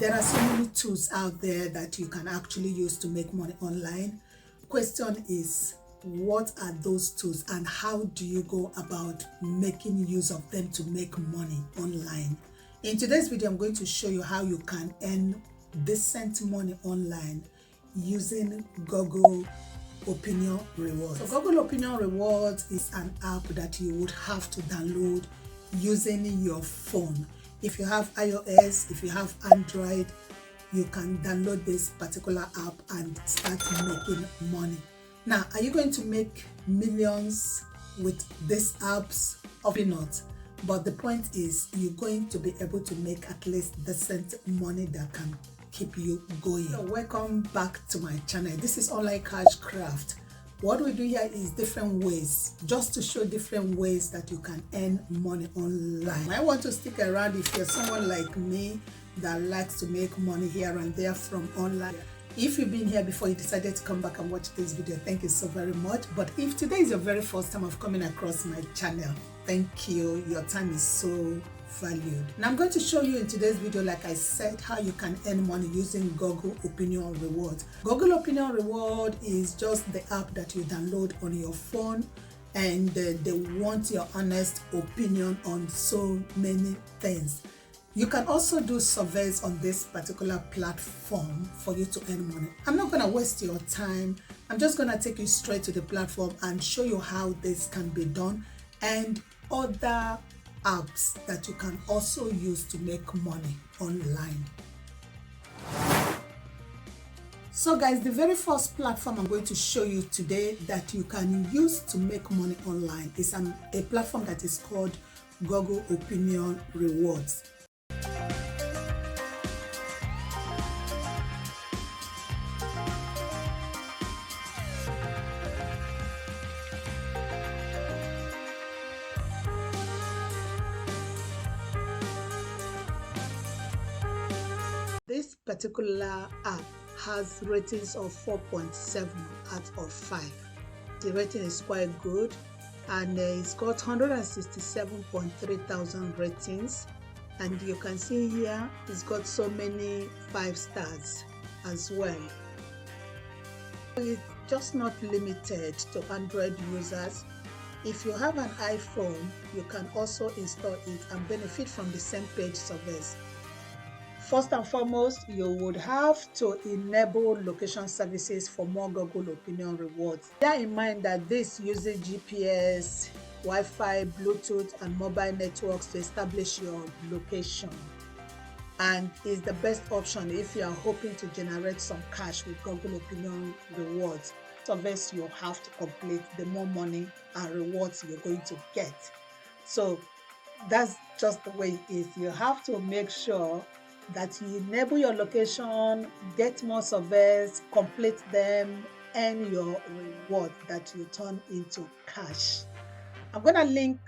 There are so many tools out there that you can actually use to make money online. Question is, what are those tools and how do you go about making use of them to make money online? In today's video, I'm going to show you how you can earn decent money online using Google Opinion Rewards. So Google Opinion Rewards is an app that you would have to download using your phone. If you have iOS, if you have Android, you can download this particular app and start making money. Now, are you going to make millions with these apps? Probably not. But the point is, you're going to be able to make at least decent money that can keep you going. So welcome back to my channel. This is Online Cash Craft. What we do here is different ways, just to show different ways that you can earn money online. I want to stick around if you're someone like me that likes to make money here and there from online. If you've been here before, you decided to come back and watch this video, thank you so very much. But if today is your very first time of coming across my channel, thank you. Your time is so valued. Now I'm going to show you in today's video, like I said, how you can earn money using Google Opinion Rewards. Google Opinion Reward is just the app that you download on your phone, and they want your honest opinion on so many things. You can also do surveys on this particular platform for you to earn money. I'm not going to waste your time. I'm just going to take you straight to the platform and show you how this can be done and other apps that you can also use to make money online. So guys, the very first platform I'm going to show you today that you can use to make money online is a platform that is called Google Opinion Rewards. This particular app has ratings of 4.7 out of 5. The rating is quite good, and it's got 167.3 thousand ratings, and you can see here it's got so many 5 stars as well. It's just not limited to Android users. If you have an iPhone, you can also install it and benefit from the same page service. First and foremost, you would have to enable location services for more Google Opinion Rewards. Bear in mind that this uses GPS, Wi-Fi, Bluetooth, and mobile networks to establish your location, and is the best option if you are hoping to generate some cash with Google Opinion Rewards. Service you have to complete, the more money and rewards you're going to get. So that's just the way it is. You have to make sure that you enable your location, get more surveys, complete them, and your reward that you turn into cash. I'm going to link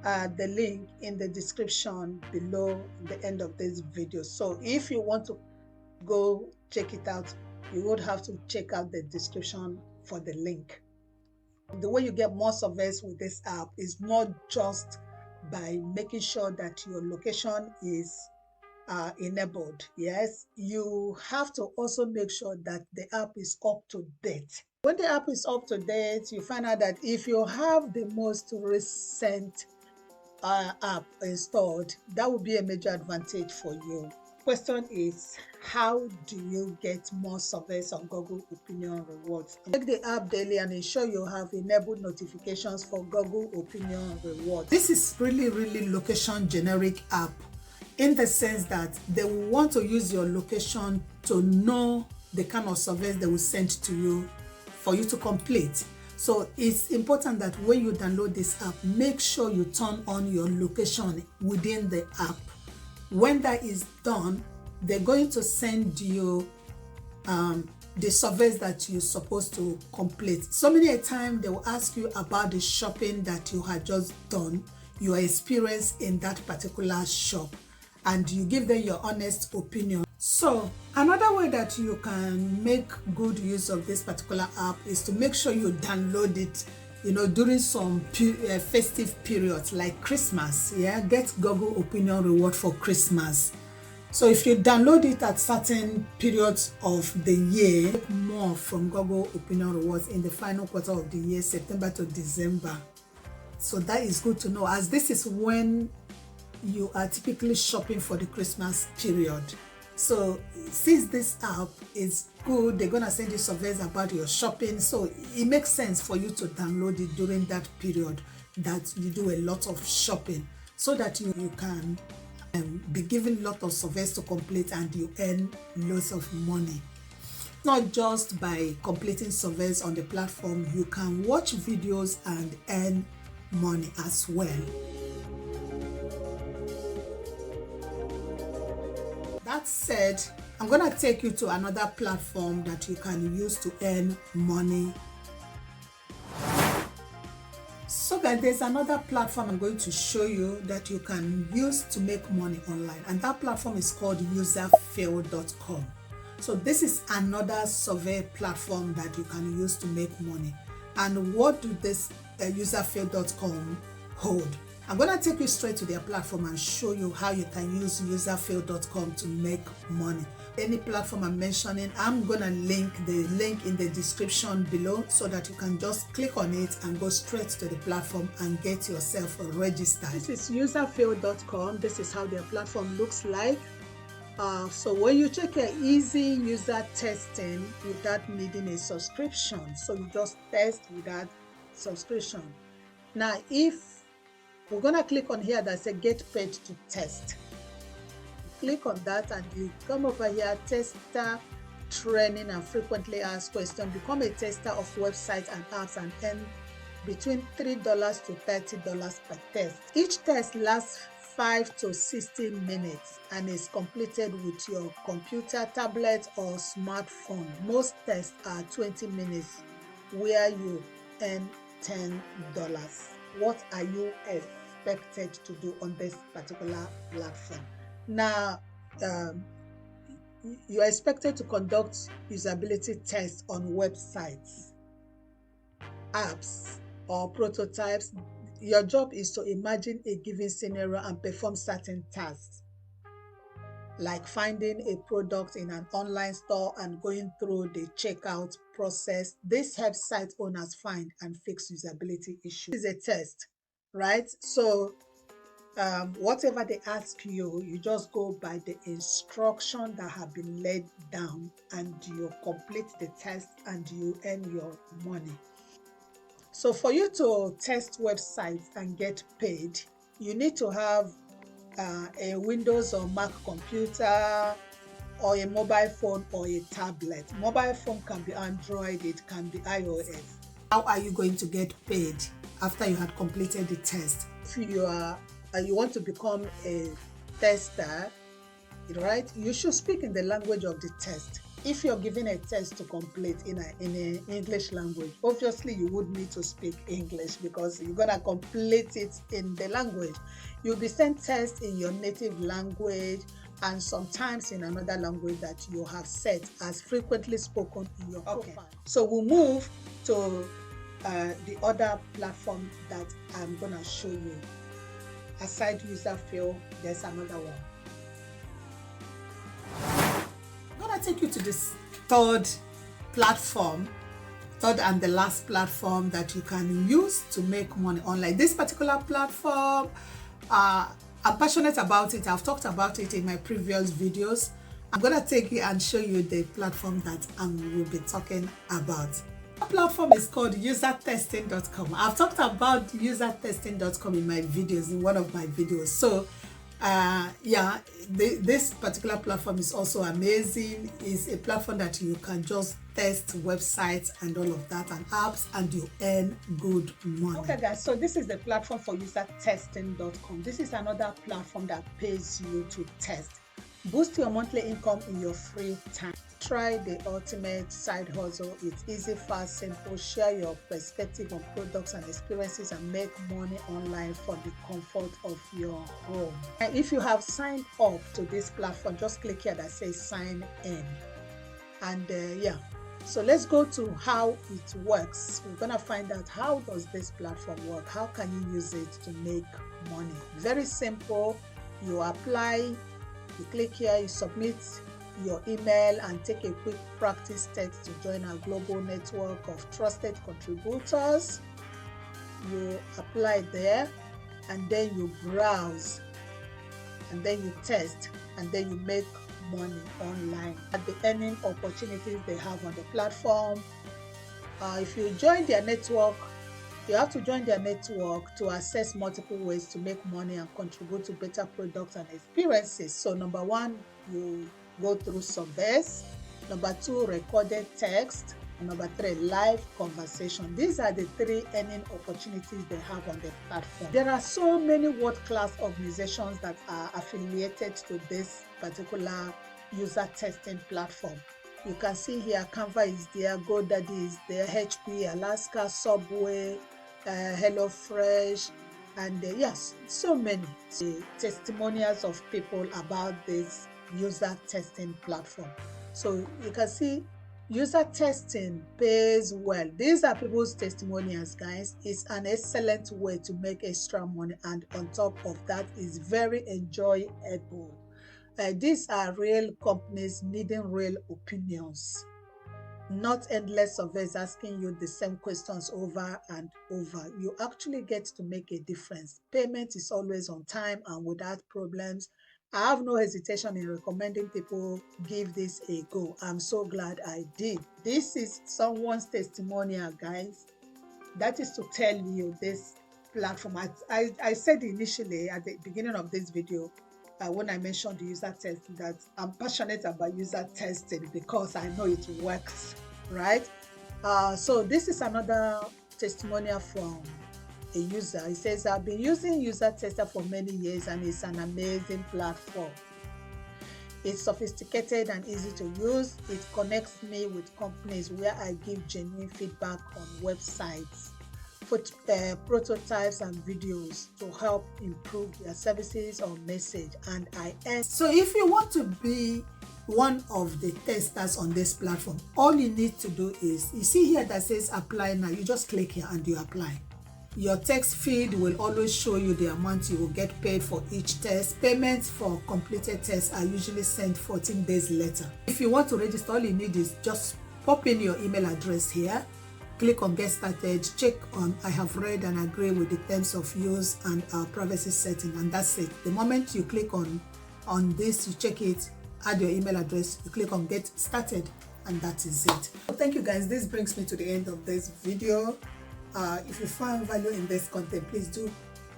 the link in the description below the end of this video. So if you want to go check it out, you would have to check out the description for the link. The way you get more surveys with this app is not just by making sure that your location is enabled. Yes, you have to also make sure that the app is up to date. When the app is up to date, you find out that if you have the most recent app installed, that will be a major advantage for you. Question is, how do you get more surveys on Google Opinion Rewards? Take the app daily and ensure you have enabled notifications for Google Opinion Rewards. This is really location generic app, in the sense that they will want to use your location to know the kind of surveys they will send to you for you to complete. So it's important that when you download this app, make sure you turn on your location within the app. When that is done, they're going to send you the surveys that you're supposed to complete. So many a time they will ask you about the shopping that you had just done, your experience in that particular shop, and you give them your honest opinion. So another way that you can make good use of this particular app is to make sure you download it, during some festive periods like Christmas. Yeah, get Google Opinion Reward for Christmas. So if you download it at certain periods of the year, more from Google Opinion Rewards in the final quarter of the year, September to December. So that is good to know, as this is when you are typically shopping for the Christmas period. So since this app is good, they're gonna send you surveys about your shopping, so it makes sense for you to download it during that period that you do a lot of shopping, so that you can be given a lot of surveys to complete and you earn lots of money. Not just by completing surveys on the platform, you can watch videos and earn money as well. That said, I'm gonna take you to another platform that you can use to earn money. So guys, there's another platform I'm going to show you that you can use to make money online, and that platform is called usertestingcom. So this is another survey platform that you can use to make money. And what do this usertestingcom hold? I'm going to take you straight to their platform and show you how you can use usertestingcom to make money. Any platform I'm mentioning, I'm going to link the link in the description below, so that you can just click on it and go straight to the platform and get yourself registered. This is usertestingcom. This is how their platform looks like. So when you check your easy user testing without needing a subscription, so you just test without subscription. Now, if we're gonna click on here that says get paid to test, click on that and you come over here, tester training and frequently asked questions. Become a tester of websites and apps and earn between $3 to $30 per test. Each test lasts 5 to 60 minutes and is completed with your computer, tablet or smartphone. Most tests are 20 minutes where you earn $10. What are you expected to do on this particular platform? Now, you're expected to conduct usability tests on websites, apps or prototypes. Your job is to imagine a given scenario and perform certain tasks, like finding a product in an online store and going through the checkout process. This helps site owners find and fix usability issues. This is a test, right? So whatever they ask you, you just go by the instruction that have been laid down and you complete the test and you earn your money. So for you to test websites and get paid, you need to have a Windows or Mac computer or a mobile phone or a tablet. Mobile phone can be Android, it can be iOS. How are you going to get paid after you had completed the test? If you want to become a tester, right, you should speak in the language of the test. If you're given a test to complete in an English language, obviously you would need to speak English because you're gonna complete it in the language. You'll be sent tests in your native language and sometimes in another language that you have set as frequently spoken in your profile. So we'll move to the other platform that I'm gonna show you. Aside Usertesting, there's another one. I'm gonna take you to this third and the last platform that you can use to make money online. This particular platform, I'm passionate about it. I've talked about it in my previous videos. I'm gonna take you and show you the platform that I will be talking about. The platform is called usertestingcom. I've talked about usertestingcom in one of my videos. So this particular platform is also amazing. It's a platform that you can just test websites and all of that and apps and you earn good money. Okay guys, so this is the platform for usertestingcom. This is another platform that pays you to test. Boost your monthly income in your free time. Try the ultimate side hustle. It's easy, fast, simple. Share your perspective on products and experiences and make money online from the comfort of your home. And if you have signed up to this platform, just click here that says sign in. And so let's go to how it works. We're gonna find out how does this platform work. How can you use it to make money? Very simple. You apply You click here, you submit your email and take a quick practice test to join our global network of trusted contributors. You apply there, and then you browse, and then you test, and then you make money online at the earning opportunities they have on the platform. If you join their network, you have to join their network to access multiple ways to make money and contribute to better products and experiences. So number one, you go through surveys. Number two, recorded text. And number three, live conversation. These are the three earning opportunities they have on the platform. There are so many world-class organizations that are affiliated to this particular user testing platform. You can see here Canva is there, GoDaddy is there, HP, Alaska, Subway, HelloFresh, and yes, so many testimonials of people about this user testing platform. So you can see user testing pays well. These are people's testimonials, guys. It's an excellent way to make extra money, and on top of that, is very enjoyable. These are real companies needing real opinions, not endless surveys asking you the same questions over and over. You actually get to make a difference. Payment is always on time and without problems. I have no hesitation in recommending people give this a go. I'm so glad I did. This is someone's testimonial, guys. That is to tell you this platform. I said initially at the beginning of this video, when I mentioned the user testing, that I'm passionate about user testing because I know it works, right? So this is another testimonial from a user. He says, I've been using User Tester for many years and it's an amazing platform. It's sophisticated and easy to use. It connects me with companies where I give genuine feedback on websites, prototypes and videos to help improve their services or message, and I earn. So if you want to be one of the testers on this platform, all you need to do is, you see here that says apply now. You just click here and you apply. Your text feed will always show you the amount you will get paid for each test. Payments for completed tests are usually sent 14 days later. If you want to register, all you need is just pop in your email address here, click on get started, check on I have read and agree with the terms of use and privacy setting, and that's it. The moment you click on this, you check it, add your email address, you click on get started, and that is it. So thank you, guys. This brings me to the end of this video. If you find value in this content, please do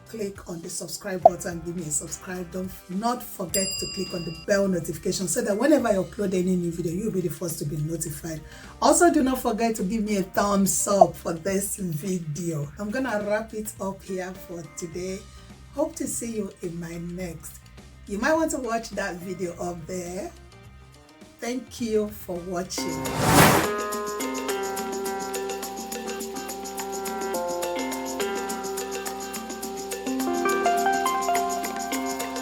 click on the subscribe button, give me a subscribe. Don't not forget to click on the bell notification so that whenever I upload any new video, you'll be the first to be notified. Also, do not forget to give me a thumbs up for this video. I'm gonna wrap it up here for today. Hope to see you in my next. You might want to watch that video up there. Thank you for watching.